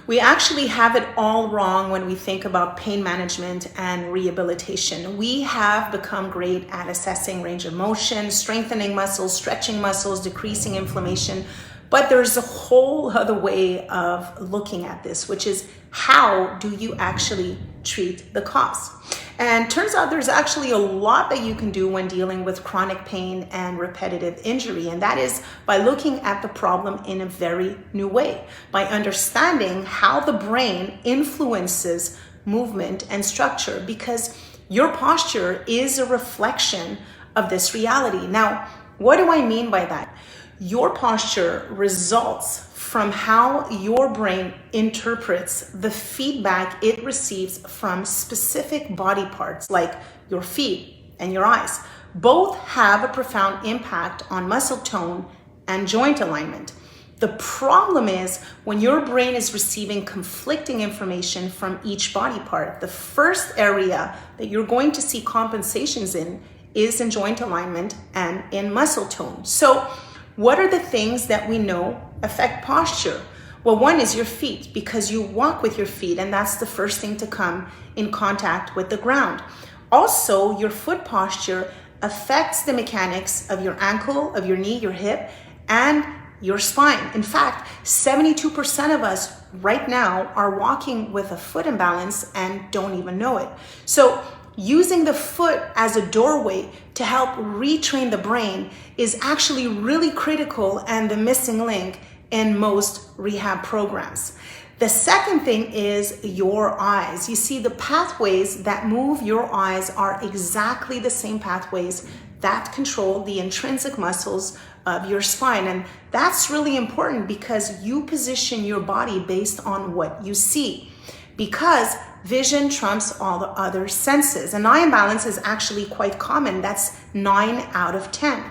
We actually have it all wrong when we think about pain management and rehabilitation. We have become great at assessing range of motion, strengthening muscles, stretching muscles, decreasing inflammation. But there's a whole other way of looking at this, which is how do you actually treat the cause? And turns out there's actually a lot that you can do when dealing with chronic pain and repetitive injury. And that is by looking at the problem in a very new way, by understanding how the brain influences movement and structure, because your posture is a reflection of this reality. Now, what do I mean by that? Your posture results from how your brain interprets the feedback it receives from specific body parts like your feet and your eyes. Both have a profound impact on muscle tone and joint alignment. The problem is when your brain is receiving conflicting information from each body part, the first area that you're going to see compensations in is in joint alignment and in muscle tone. So what are the things that we know affect posture? Well, one is your feet, because you walk with your feet, and that's the first thing to come in contact with the ground. Also, your foot posture affects the mechanics of your ankle, of your knee, your hip, and your spine. In fact, 72% of us right now are walking with a foot imbalance and don't even know it. So using the foot as a doorway to help retrain the brain is actually really critical and the missing link in most rehab programs. The second thing is your eyes. You see, the pathways that move your eyes are exactly the same pathways that control the intrinsic muscles of your spine. And that's really important because you position your body based on what you see, because vision trumps all the other senses. An eye imbalance is actually quite common. That's 9 out of 10.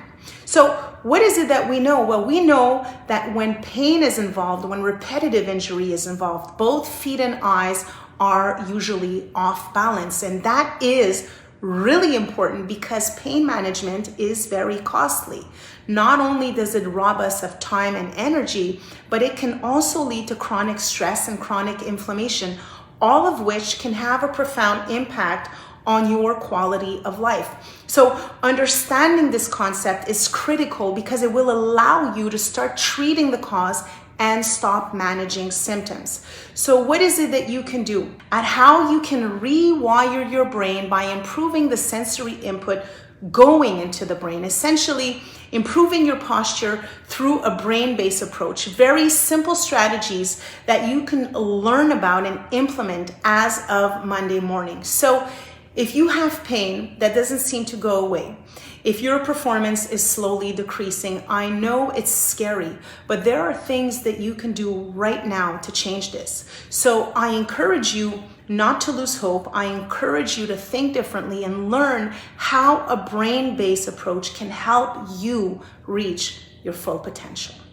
So what is it that we know? Well, we know that when pain is involved, when repetitive injury is involved, both feet and eyes are usually off balance. And that is really important because pain management is very costly. Not only does it rob us of time and energy, but it can also lead to chronic stress and chronic inflammation, all of which can have a profound impact on your quality of life. So understanding this concept is critical because it will allow you to start treating the cause and stop managing symptoms. So what is it that you can do at how you can rewire your brain by improving the sensory input going into the brain, essentially improving your posture through a brain-based approach. Very simple strategies that you can learn about and implement as of Monday morning. So if you have pain that doesn't seem to go away, if your performance is slowly decreasing, I know it's scary, but there are things that you can do right now to change this. So I encourage you not to lose hope. I encourage you to think differently and learn how a brain-based approach can help you reach your full potential.